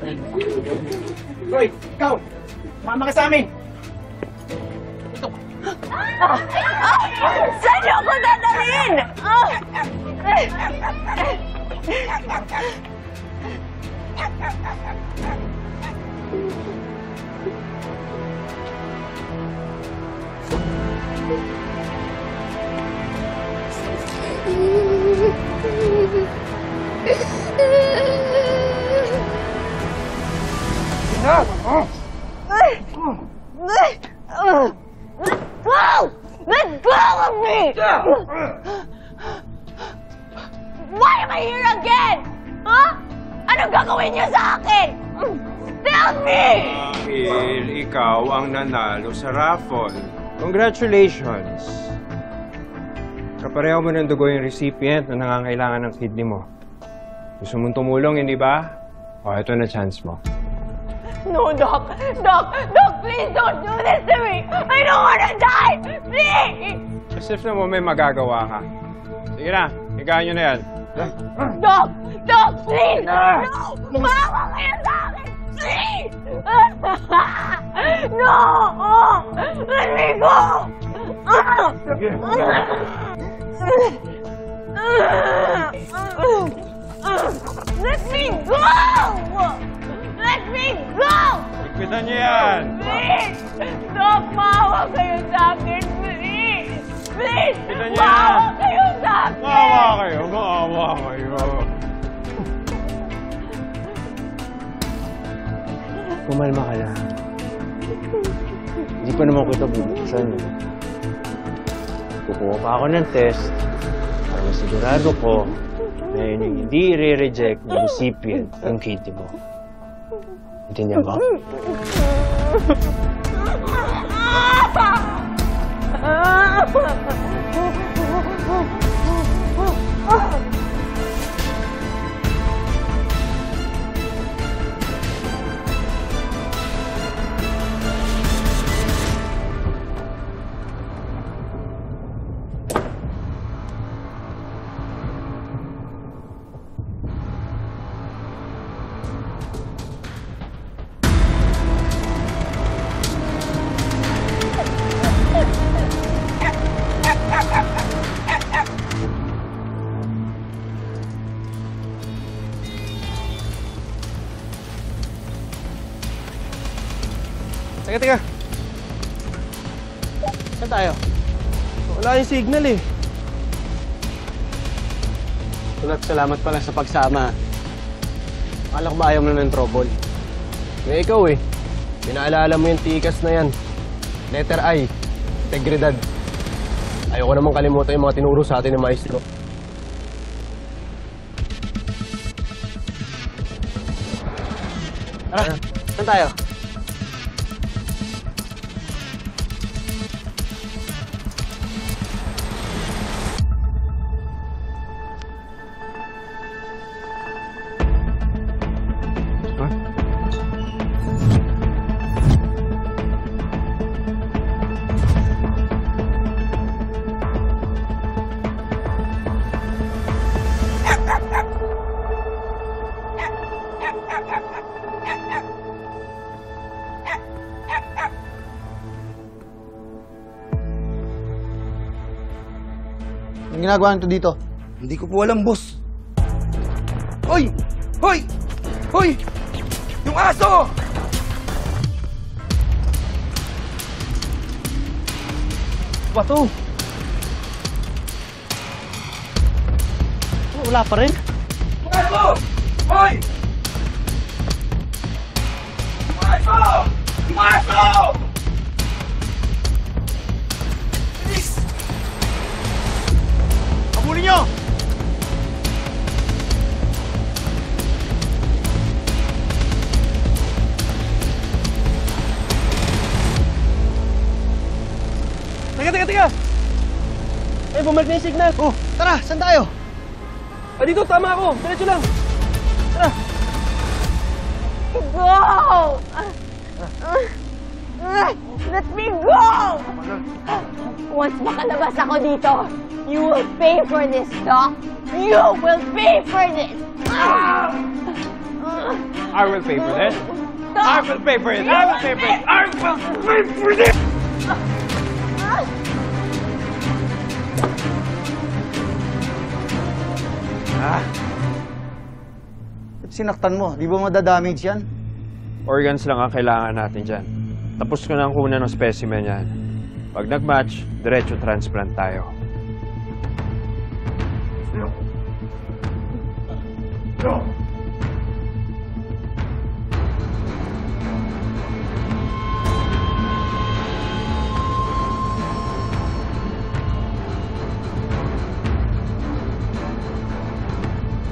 Hoy, ikaw! Mama ka sa amin! Saan niyo ako dadalhin? Let go of me! Why am I here again? Huh? Anong gagawin niyo sa akin? Tell me! Dahil ikaw ang nanalo sa raffle. Congratulations! Kapareho mo ng dugo yung recipient na nangangailangan ng kidney mo. Gusto mong tumulong, hindi ba? O, ito na chance mo. No, Doc! Doc! Doc, please don't do this to me! I don't wanna die! Please! As if na mo may magagawa ka. Sige na, higaan nyo na yan. Doc! Doc, please! No! Maawa kayo sa akin! Please! No! Let me go! Let me go! Let me go! Ikpitan nyo yan! Please! Doc, maawa kayo sa akin! Please! Please! Ikpitan nyo yan! Maawa kayo sa akin! Maawa kayo! Maawa kayo! Pumalma ka lang. Hindi pa naman kita bubuksan. Kukuha pa ako ng test para masigurado ko na yun yung hindi i-reject ng recipient ng kidney mo. Intindihan ba? Teka. Saan tayo? Wala yung signal eh. Salamat pala sa pagsama. Akala ko ba ayaw mo na ng trouble? May ikaw eh. Pinaalala mo yung tikas na yan. Letter I. Integridad. Ayoko namang kalimutan yung mga tinuro sa atin ng maestro. Tara, saan tayo? Anong ginagawa nito dito? Hindi ko po alam, boss. Hoy! Hoy! Hoy! Yung aso! Bato! Wala pa rin. Yung aso! Hoy! Yung aso! Yung aso! Bilis! Habulin nyo! Teka! Eh, bumalik na yung signal. Oh, tara, saan tayo? Ah, dito, tama ako. Diretso lang. Tara. Go! Let me go! Once makalabas ako dito, you will pay for this, Doc. You will pay for this! I will pay for this. I will pay for it. I will pay for it. I will pay for this. Ba't sinaktan mo? Di ba madadamage yan? Organs lang ang kailangan natin dyan. Tapos ko na ang kunan ng specimen yan. Pag nag-match, diretso transplant tayo.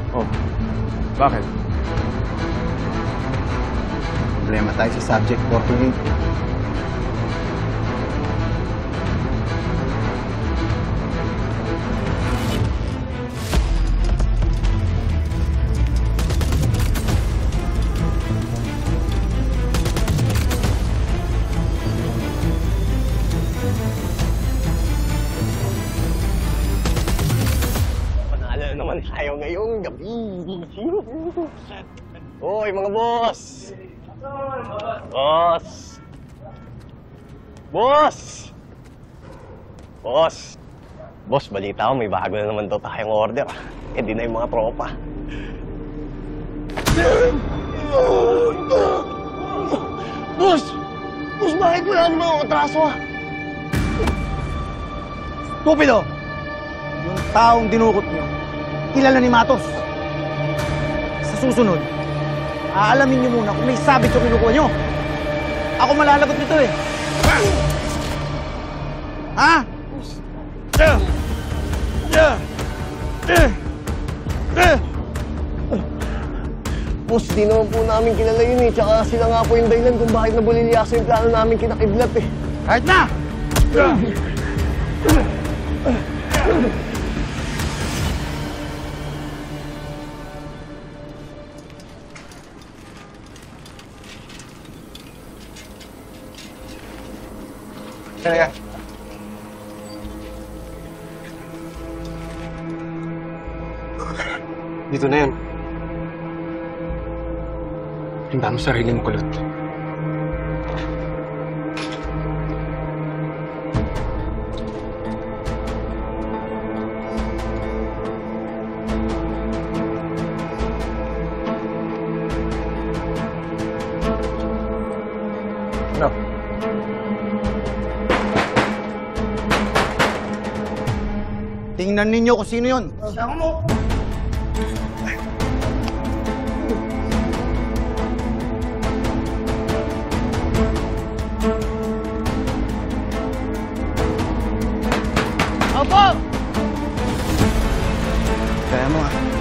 Oh, bakit? Problema tayo sa subject 48. Panalo naman tayo ngayong gabi. Hoy, mga boss! Boss! Boss! Boss! Boss, balita ko may bago na naman daw tayong order. Eh, di na yung mga tropa. Boss! Boss, bakit wala naman ako atraso ah? Stupido! Yung taong dinukot nyo, kilala ni Matos. Sa susunod, aalamin nyo muna kung may sabit yung kinukuha nyo. Ako malalagot nito eh. Ha? Boss, di naman po namin kilala yun eh. Tsaka sila nga po yung dahilan kung bakit nabulilyaso yung plano namin kinakidlat eh. Kahit na! Talaga. Dito na yan. Handa mo sarili mo, kulot. Ano? Tingnan ninyo kung sino yun. Sama mo! Opo! Kaya mo ah.